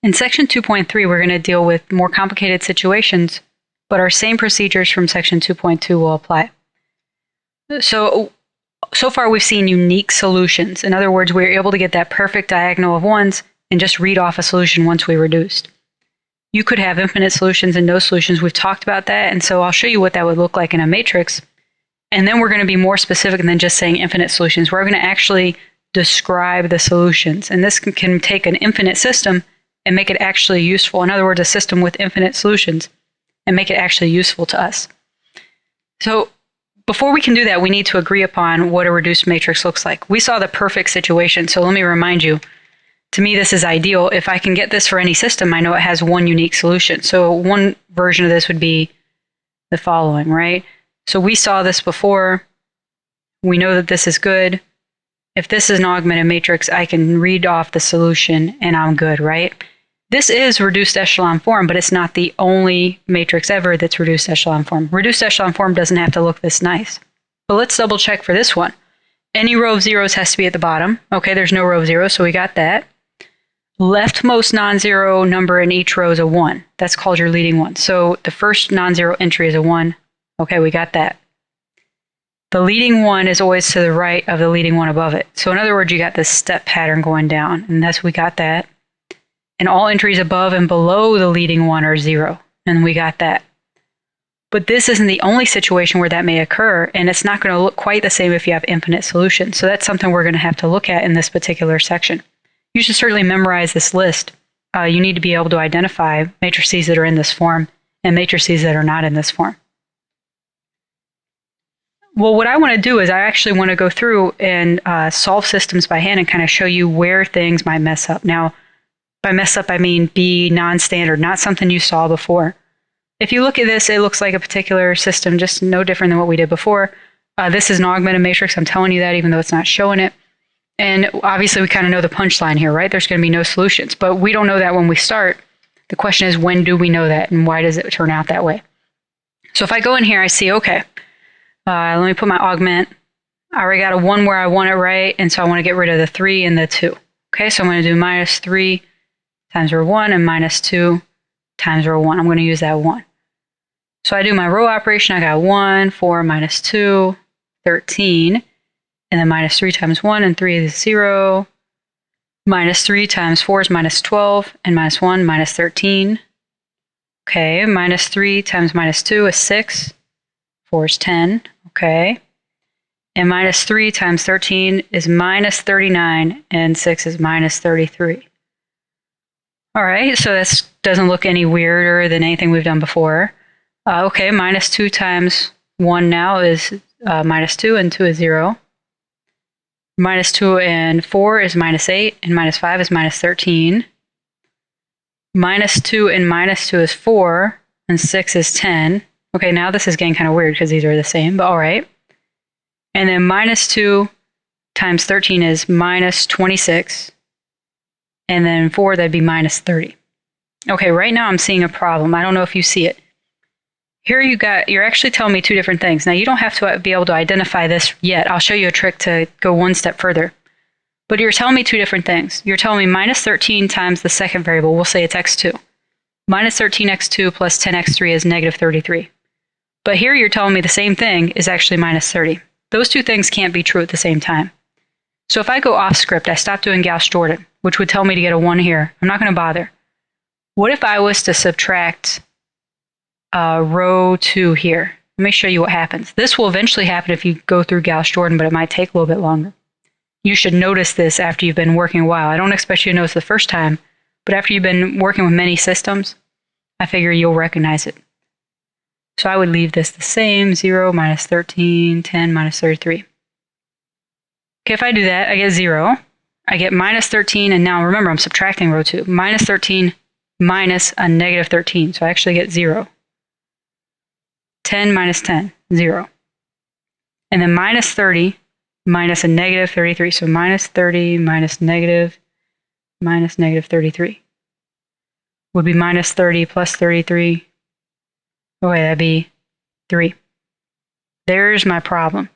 In section 2.3, we're going to deal with more complicated situations, but our same procedures from section 2.2 will apply. So far we've seen unique solutions. In other words, we were able to get that perfect diagonal of ones and just read off a solution once we reduced. You could have infinite solutions and no solutions. We've talked about that, and so I'll show you what that would look like in a matrix. And then we're going to be more specific than just saying infinite solutions. We're going to actually describe the solutions. And this can take an infinite system and make it actually useful. In other words, a system with infinite solutions and make it actually useful to us. So before we can do that, we need to agree upon what a reduced matrix looks like. We saw the perfect situation. So let me remind you, to me, this is ideal. If I can get this for any system, I know it has one unique solution. So one version of this would be the following, right? So we saw this before. We know that this is good. If this is an augmented matrix, I can read off the solution and I'm good, right? This is reduced echelon form, but it's not the only matrix ever that's reduced echelon form. Reduced echelon form doesn't have to look this nice. But let's double check for this one. Any row of zeros has to be at the bottom. Okay, there's no row of zeros, so we got that. Leftmost non-zero number in each row is a 1. That's called your leading one. So the first non-zero entry is a 1. Okay, we got that. The leading one is always to the right of the leading one above it. So in other words, you got this step pattern going down, and we got that. And all entries above and below the leading one are 0, and we got that. But this isn't the only situation where that may occur, and it's not going to look quite the same if you have infinite solutions. So that's something we're going to have to look at in this particular section. You should certainly memorize this list. You need to be able to identify matrices that are in this form and matrices that are not in this form. Well, what I want to do is I actually want to go through and solve systems by hand and kind of show you where things might mess up. Now, by mess up, I mean be non-standard, not something you saw before. If you look at this, it looks like a particular system, just no different than what we did before. This is an augmented matrix. I'm telling you that even though it's not showing it. And obviously, we kind of know the punchline here, right? There's going to be no solutions. But we don't know that when we start. The question is, when do we know that? And why does it turn out that way? So if I go in here, I see, okay, let me put my augment. I already got a 1 where I want it, right? And so I want to get rid of the 3 and the 2. Okay, so I'm going to do minus 3 times row 1 and minus 2 times row 1. I'm going to use that 1. So I do my row operation. I got 1, 4, minus 2, 13. And then minus 3 times 1 and 3 is 0. Minus 3 times 4 is minus 12. And minus 1, minus 13. Okay, minus 3 times minus 2 is 6. 4 is 10. Okay. And minus 3 times 13 is minus 39. And 6 is minus 33. All right, so this doesn't look any weirder than anything we've done before. Okay, minus 2 times 1 now is minus 2, and 2 is 0. Minus 2 and 4 is minus 8, and minus 5 is minus 13. Minus 2 and minus 2 is 4, and 6 is 10. Okay, now this is getting kind of weird because these are the same, but all right. And then minus 2 times 13 is minus 26. And then 4, that'd be minus 30. Okay, right now I'm seeing a problem. I don't know if you see it. Here you're actually telling me two different things. Now, you don't have to be able to identify this yet. I'll show you a trick to go one step further. But you're telling me two different things. You're telling me minus 13 times the second variable. We'll say it's x2. Minus 13x2 plus 10x3 is negative 33. But here you're telling me the same thing is actually minus 30. Those two things can't be true at the same time. So if I go off script, I stop doing Gauss-Jordan, which would tell me to get a 1 here. I'm not going to bother. What if I was to subtract row 2 here? Let me show you what happens. This will eventually happen if you go through Gauss-Jordan, but it might take a little bit longer. You should notice this after you've been working a while. I don't expect you to notice the first time, but after you've been working with many systems, I figure you'll recognize it. So I would leave this the same, 0, minus 13, 10, minus 33. Okay, if I do that, I get 0. I get minus 13, and now remember, I'm subtracting row 2. Minus 13 minus a negative 13, so I actually get 0. 10 minus 10, 0. And then minus 30 minus a negative 33. So minus 30 minus negative 33 would be minus 30 plus 33. Okay, that'd be 3. There's my problem.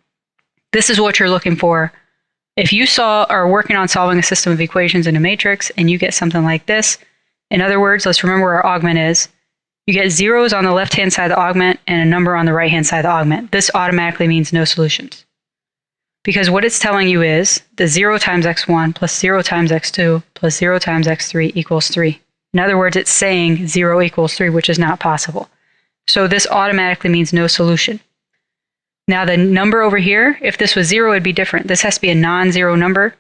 This is what you're looking for. If you are working on solving a system of equations in a matrix and you get something like this, In other words, let's remember where our augment is. You get zeros on the left-hand side of the augment and a number on the right-hand side of the augment. This automatically means no solutions. Because what it's telling you is the 0 times x1 plus 0 times x2 plus 0 times x3 equals 3. In other words, it's saying 0 equals 3, which is not possible. So this automatically means no solution. Now the number over here, if this was 0, it'd be different. This has to be a non-zero number.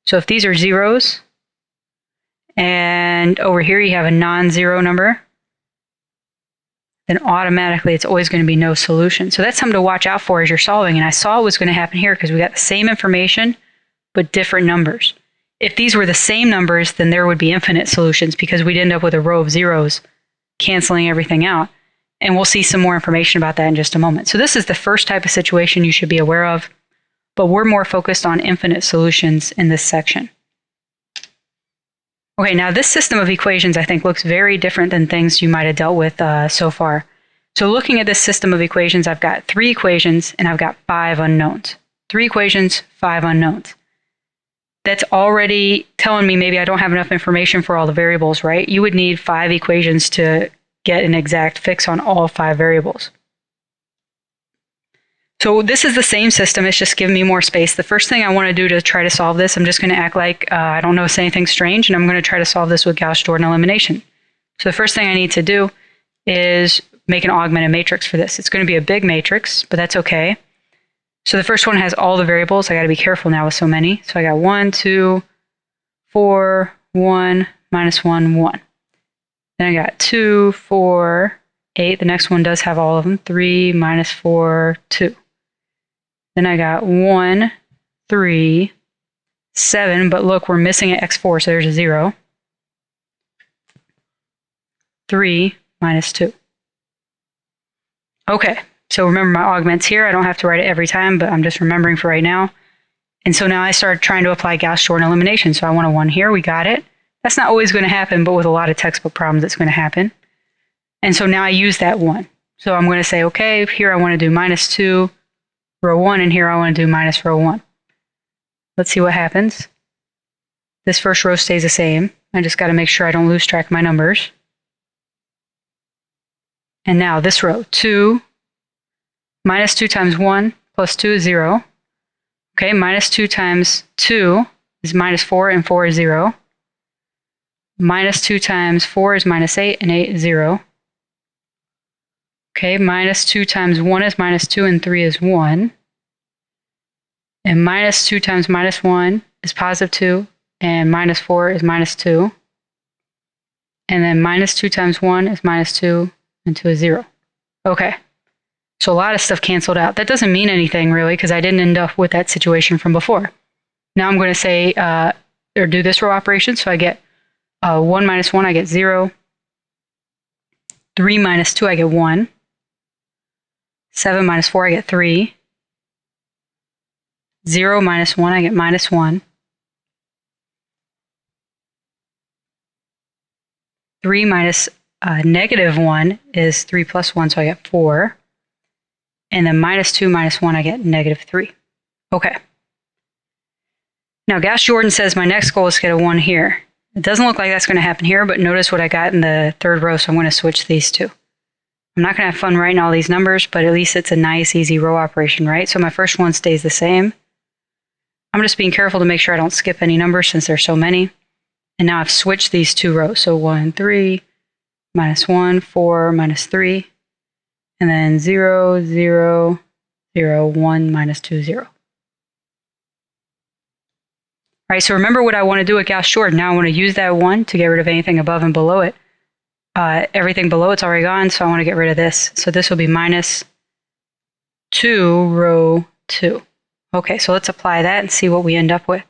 So if these are zeros, and over here you have a non-zero number, then automatically it's always going to be no solution. So that's something to watch out for as you're solving. And I saw what was going to happen here because we got the same information, but different numbers. If these were the same numbers, then there would be infinite solutions because we'd end up with a row of zeros canceling everything out. And we'll see some more information about that in just a moment. So this is the first type of situation you should be aware of, but we're more focused on infinite solutions in this section. Okay, now this system of equations I think looks very different than things you might have dealt with so far. So looking at this system of equations, I've got 3 equations and I've got 5 unknowns. 3 equations, 5 unknowns. That's already telling me maybe I don't have enough information for all the variables, right? You would need 5 equations to get an exact fix on all 5 variables. So this is the same system, it's just giving me more space. The first thing I want to do to try to solve this, I'm just going to act like I don't know, say anything strange, and I'm going to try to solve this with Gauss-Jordan elimination. So the first thing I need to do is make an augmented matrix for this. It's going to be a big matrix, but that's okay. So the first one has all the variables. I got to be careful now with so many. So I got 1, 2, 4, 1, minus 1, 1. Then I got 2, 4, 8. The next one does have all of them. 3, minus 4, 2. Then I got 1, 3, 7, but look, we're missing an x4, so there's a 0. 3, minus 2. Okay, so remember my augments here. I don't have to write it every time, but I'm just remembering for right now. And so now I start trying to apply Gauss-Jordan elimination. So I want a 1 here, we got it. That's not always going to happen, but with a lot of textbook problems, it's going to happen. And so now I use that 1. So I'm going to say, okay, here I want to do minus 2, row 1, and here I want to do minus row 1. Let's see what happens. This first row stays the same. I just got to make sure I don't lose track of my numbers. And now this row, 2, minus 2 times 1 plus 2 is 0. Okay, minus 2 times 2 is minus 4, and 4 is 0. Minus 2 times 4 is minus 8, and 8 is 0. Okay, minus 2 times 1 is minus 2, and 3 is 1. And minus 2 times minus 1 is positive 2, and minus 4 is minus 2. And then minus 2 times 1 is minus 2, and 2 is 0. Okay, so a lot of stuff canceled out. That doesn't mean anything really, because I didn't end up with that situation from before. Now I'm going to say, or do this row operation, so I get 1 minus 1, I get 0. 3 minus 2, I get 1. 7 minus 4, I get 3. 0 minus 1, I get minus 1. 3 minus negative 1 is 3 plus 1, so I get 4. And then minus 2 minus 1, I get negative 3. Okay. Now Gauss-Jordan says my next goal is to get a 1 here. It doesn't look like that's going to happen here, but notice what I got in the third row, so I'm going to switch these two. I'm not going to have fun writing all these numbers, but at least it's a nice, easy row operation, right? So my first one stays the same. I'm just being careful to make sure I don't skip any numbers since there's so many. And now I've switched these 2 rows. So 1, 3, minus 1, 4, minus 3. And then 0, 0, 0, 1, minus 2, 0. All right, so remember what I want to do with Gauss-Jordan. Now I want to use that 1 to get rid of anything above and below it. Everything below it's already gone, so I want to get rid of this. So this will be minus 2, row 2. Okay, so let's apply that and see what we end up with.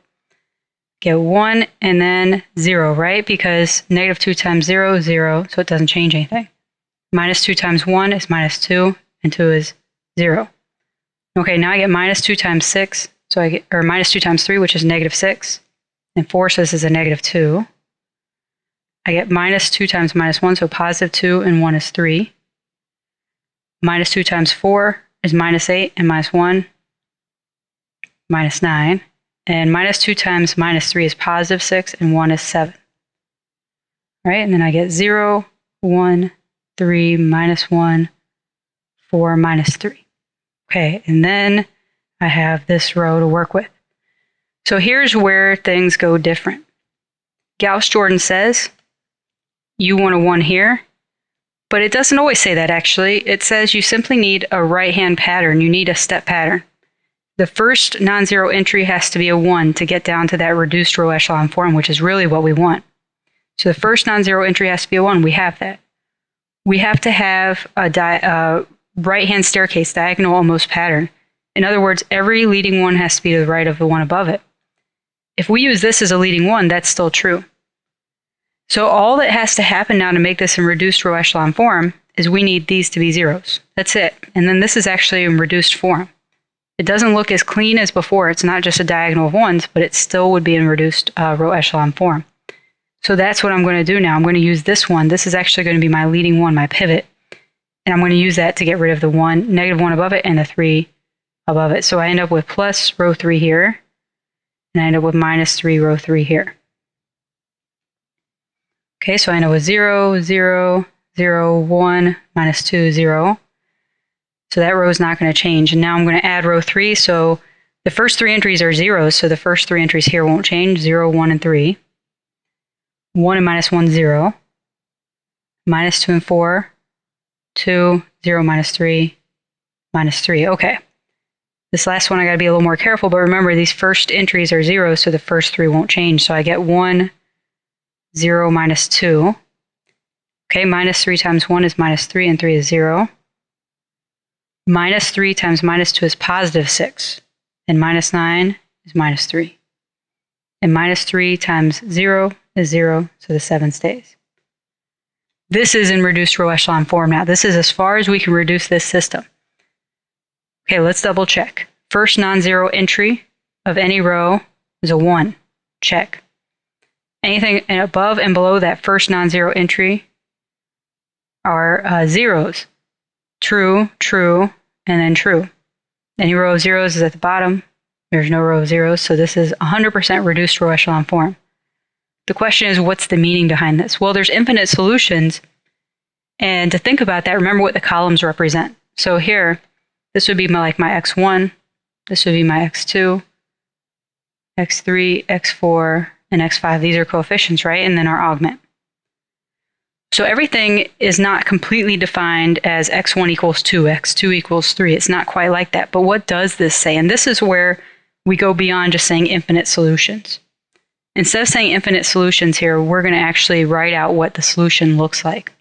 Get 1 and then 0, right? Because negative 2 times 0 is 0, so it doesn't change anything. Minus 2 times 1 is minus 2, and 2 is 0. Okay, now I get minus 2 times 6, so I get, or minus 2 times 3, which is negative 6. And 4, so this is a negative 2. I get minus 2 times minus 1, so positive 2, and 1 is 3. Minus 2 times 4 is minus 8, and minus 1, minus 9. And minus 2 times minus 3 is positive 6, and 1 is 7. right? And then I get 0, 1, 3, minus 1, 4, minus 3. Okay, and then I have this row to work with. So here's where things go different. Gauss-Jordan says you want a 1 here, but it doesn't always say that actually. It says you simply need a right-hand pattern. You need a step pattern. The first non-zero entry has to be a 1 to get down to that reduced row echelon form, which is really what we want. So the first non-zero entry has to be a 1. We have that. We have to have a right-hand staircase, diagonal almost pattern. In other words, every leading 1 has to be to the right of the one above it. If we use this as a leading 1, that's still true. So all that has to happen now to make this in reduced row echelon form is we need these to be zeros. That's it. And then this is actually in reduced form. It doesn't look as clean as before. It's not just a diagonal of 1s, but it still would be in reduced row echelon form. So that's what I'm going to do now. I'm going to use this one. This is actually going to be my leading 1, my pivot. And I'm going to use that to get rid of the negative 1 above it and the 3 above it. So I end up with plus row 3 here. And I end up with minus 3 row 3 here. Okay, so I end up with 0, 0, 0, 1, minus 2, 0. So that row is not going to change. And now I'm going to add row 3. So the first 3 entries are zeros, so the first 3 entries here won't change. 0, 1, and 3. 1 and minus 1, 0. Minus 2 and 4. 2, 0, minus 3, minus 3. Okay. This last one I got to be a little more careful, but remember these first entries are zeros, so the first 3 won't change. So I get 1, 0, minus 2. Okay, minus 3 times 1 is minus 3, and 3 is 0. Minus 3 times minus 2 is positive 6, and minus 9 is minus 3. And minus 3 times 0 is 0, so the 7 stays. This is in reduced row echelon form now. This is as far as we can reduce this system. Okay, let's double check. First non-zero entry of any row is a 1. Check. Anything above and below that first non-zero entry are zeros. True, true, and then true. Any row of zeros is at the bottom. There's no row of zeros, so this is 100% reduced row echelon form. The question is, what's the meaning behind this? Well, there's infinite solutions, and to think about that, remember what the columns represent. So here, this would be like my x1, this would be my x2, x3, x4, and x5. These are coefficients, right? And then our augment. So everything is not completely defined as x1 equals 2, x2 equals 3. It's not quite like that. But what does this say? And this is where we go beyond just saying infinite solutions. Instead of saying infinite solutions here, we're going to actually write out what the solution looks like.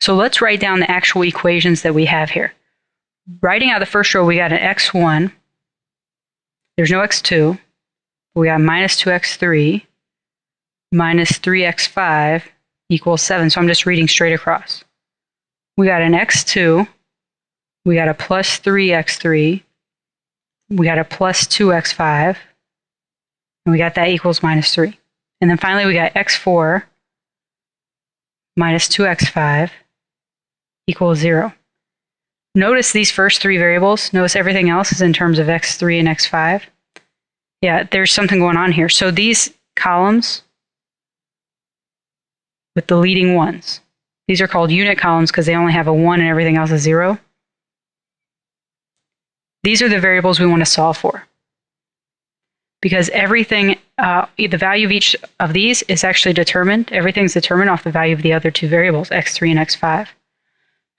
So let's write down the actual equations that we have here. Writing out the first row, we got an x1. There's no x2. We got minus 2x3 minus 3x5 equals 7. So I'm just reading straight across. We got an x2. We got a plus 3x3. We got a plus 2x5. And we got that equals minus 3. And then finally we got x4 minus 2x5 equals 0. Notice these first 3 variables. Notice everything else is in terms of x3 and x5. Yeah, there's something going on here. So these columns with the leading 1s, these are called unit columns because they only have a 1 and everything else is 0. These are the variables we want to solve for. Because everything, the value of each of these is actually determined. Everything's determined off the value of the other 2 variables, x3 and x5.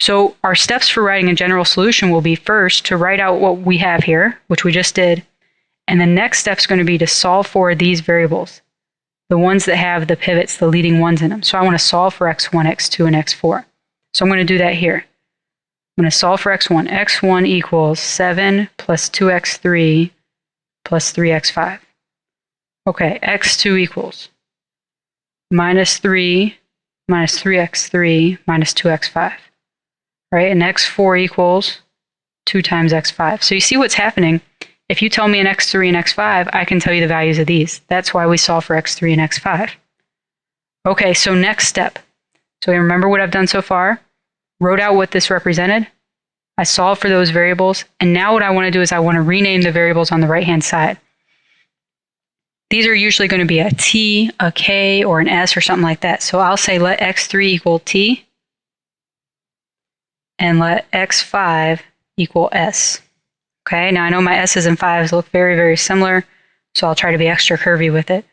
So our steps for writing a general solution will be first to write out what we have here, which we just did. And the next step is going to be to solve for these variables, the ones that have the pivots, the leading 1s in them. So I want to solve for x1, x2, and x4. So I'm going to do that here. I'm going to solve for x1. x1 equals 7 plus 2x3 plus 3x5. Okay, x2 equals minus 3 minus 3x3 minus 2x5. Right, and x4 equals 2 times x5. So you see what's happening. If you tell me an x3 and x5, I can tell you the values of these. That's why we solve for x3 and x5. Okay, so next step. So remember what I've done so far? Wrote out what this represented. I solved for those variables. And now what I want to do is I want to rename the variables on the right-hand side. these are usually going to be a t, a k, or an s, or something like that. So I'll say let x3 equal t, and let x5 equal s. Okay, now I know my s's and 5's look very, very similar, so I'll try to be extra curvy with it.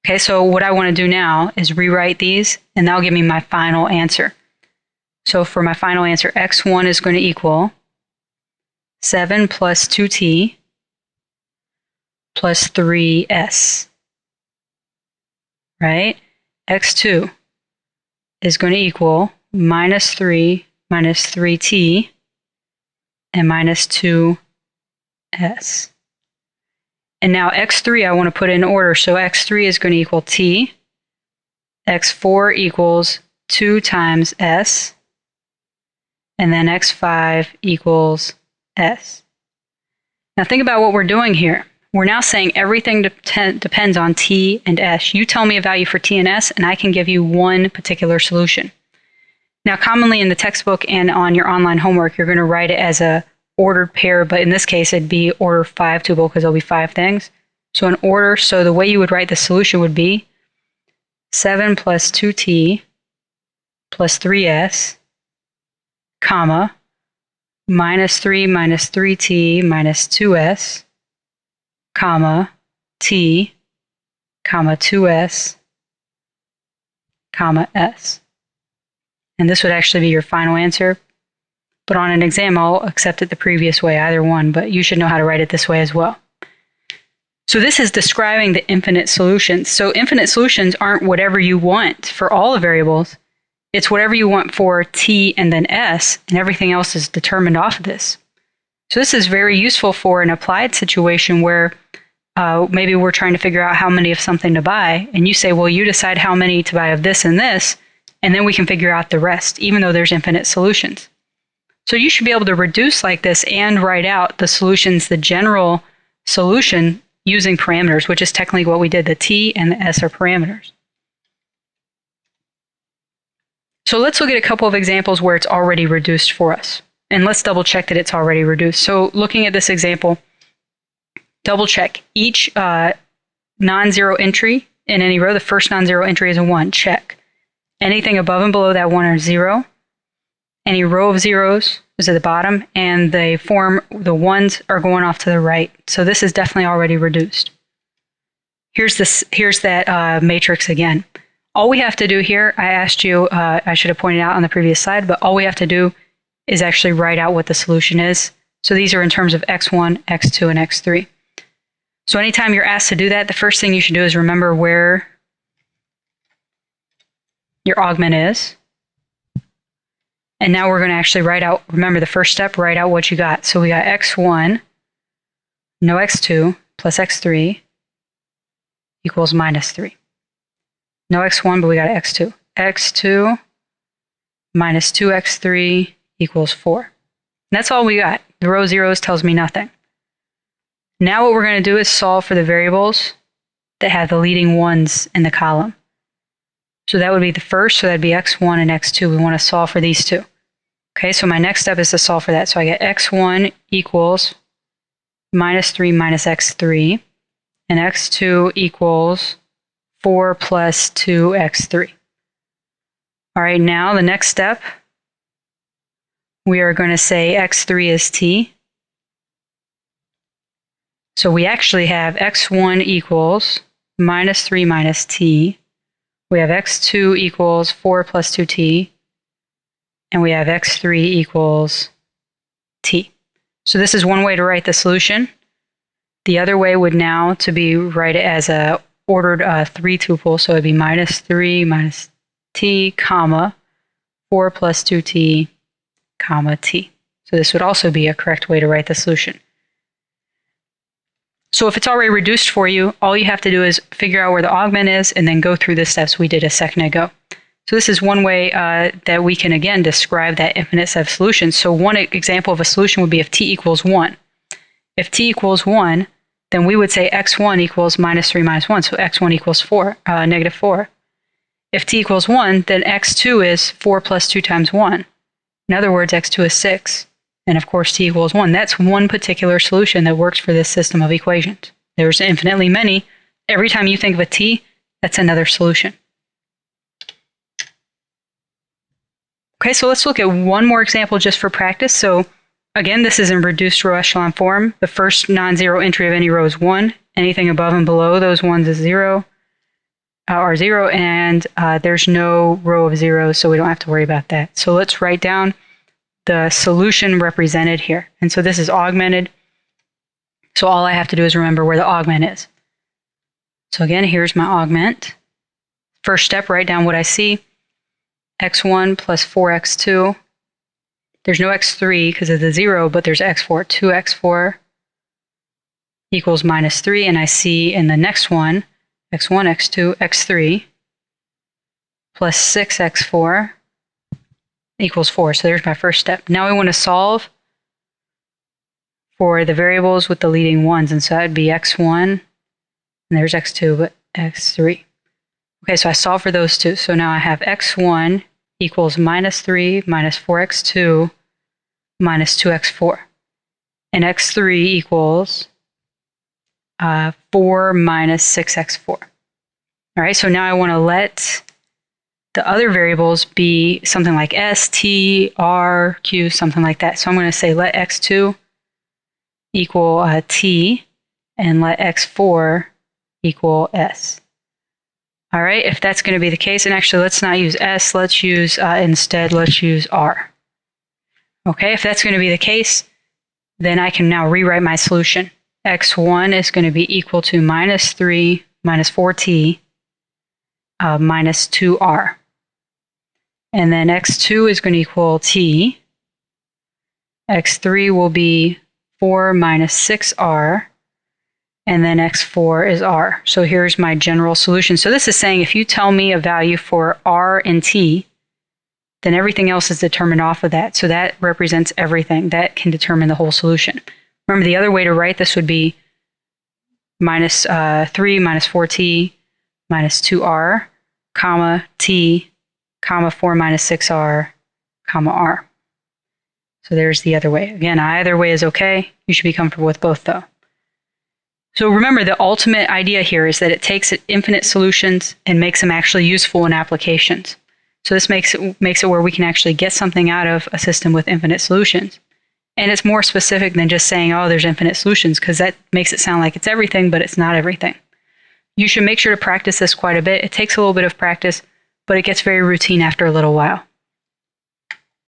Okay, so what I want to do now is rewrite these, and that'll give me my final answer. So for my final answer, x1 is going to equal 7 plus 2t plus 3s, right? x2 is going to equal minus 3 minus 3t and minus 2s. And now x3 I want to put in order. So x3 is going to equal t, x4 equals 2 times s, and then x5 equals s. Now think about what we're doing here. We're now saying everything depends on t and s. You tell me a value for t and s, and I can give you one particular solution. Now, commonly in the textbook and on your online homework, you're going to write it as a ordered pair, but in this case, it'd be order 5 tuple because there'll be 5 things. So in order, so the way you would write the solution would be 7 plus 2t plus 3s, comma, minus 3 minus 3t minus 2s, comma, t, comma, 2s, comma, s. And this would actually be your final answer. But on an exam, I'll accept it the previous way, either one, but you should know how to write it this way as well. So this is describing the infinite solutions. So infinite solutions aren't whatever you want for all the variables. It's whatever you want for t and then s, and everything else is determined off of this. So this is very useful for an applied situation where maybe we're trying to figure out how many of something to buy, and you say, well, you decide how many to buy of this and this, and then we can figure out the rest, even though there's infinite solutions. So you should be able to reduce like this and write out the solutions, the general solution using parameters, which is technically what we did. The t and the s are parameters. So let's look at a couple of examples where it's already reduced for us. And let's double check that it's already reduced. So looking at this example, double check each non-zero entry in any row. The first non-zero entry is a 1. Check. Anything above and below that 1 are 0. Any row of zeros is at the bottom, and the 1s are going off to the right. So this is definitely already reduced. Here's that matrix again. All we have to do here, I asked you, I should have pointed out on the previous slide, but all we have to do is actually write out what the solution is. So these are in terms of x1, x2, and x3. So anytime you're asked to do that, the first thing you should do is remember where your augment is. And now we're going to actually write out, remember the first step, write out what you got. So we got x1, no x2, plus x3 equals minus 3. No x1, but we got x2. x2 minus 2x3 equals 4. And that's all we got. The row zeros tells me nothing. Now what we're going to do is solve for the variables that have the leading ones in the column. So that would be the first, so that'd be x1 and x2. We want to solve for these two. Okay, so my next step is to solve for that. So I get x1 equals minus 3 minus x3, and x2 equals 4 plus 2x3. All right, now the next step, we are going to say x3 is t. So we actually have x1 equals minus 3 minus t. We have x2 equals 4 plus 2t. And we have x3 equals t. So this is one way to write the solution. The other way would now to be write it as a ordered 3 tuple. So it'd be minus 3 minus t, comma, 4 plus 2t, comma, t. So this would also be a correct way to write the solution. So if it's already reduced for you, all you have to do is figure out where the augment is and then go through the steps we did a second ago. So this is one way that we can, again, describe that infinite set of solutions. So one example of a solution would be if t equals 1. If t equals 1, then we would say x1 equals minus 3 minus 1. So x1 equals 4, negative 4. If t equals 1, then x2 is 4 plus 2 times 1. In other words, x2 is 6. And of course, t equals 1. That's one particular solution that works for this system of equations. There's infinitely many, every time you think of a t, that's another solution. Okay, so let's look at one more example just for practice. So again, this is in reduced row echelon form. The first non-zero entry of any row is 1. Anything above and below those ones is 0, and there's no row of zeros, so we don't have to worry about that. So let's write down the solution represented here. And so this is augmented. So all I have to do is remember where the augment is. So again, here's my augment. First step, write down what I see. x1 plus 4x2. There's no x3 because of the 0, but there's x4. 2x4 equals minus 3. And I see in the next one, x1, x2, x3 plus 6x4 equals 4. So there's my first step. Now we want to solve for the variables with the leading ones. And so that would be x1, and there's x2, but x3. Okay, so I solve for those two. So now I have x1 equals minus 3 minus 4x2 minus 2x4. And x3 equals 4 minus 6x4. All right, so now I want to let the other variables be something like s, t, r, q, something like that. So I'm going to say let x2 equal t and let x4 equal s. All right, if that's going to be the case, and actually let's not use s, let's use instead, let's use r. Okay, if that's going to be the case, then I can now rewrite my solution. x1 is going to be equal to minus 3 minus 4t minus 2r. And then x2 is going to equal t. x3 will be 4 minus 6r. And then x4 is r. So here's my general solution. So this is saying if you tell me a value for r and t, then everything else is determined off of that. So that represents everything. That can determine the whole solution. Remember, the other way to write this would be minus 3 minus 4t minus 2r, comma t, comma 4 minus 6r, comma r. So there's the other way. Again, either way is okay. You should be comfortable with both, though. So remember, the ultimate idea here is that it takes infinite solutions and makes them actually useful in applications. So this makes it where we can actually get something out of a system with infinite solutions. And it's more specific than just saying, oh, there's infinite solutions, because that makes it sound like it's everything, but it's not everything. You should make sure to practice this quite a bit. It takes a little bit of practice, but it gets very routine after a little while.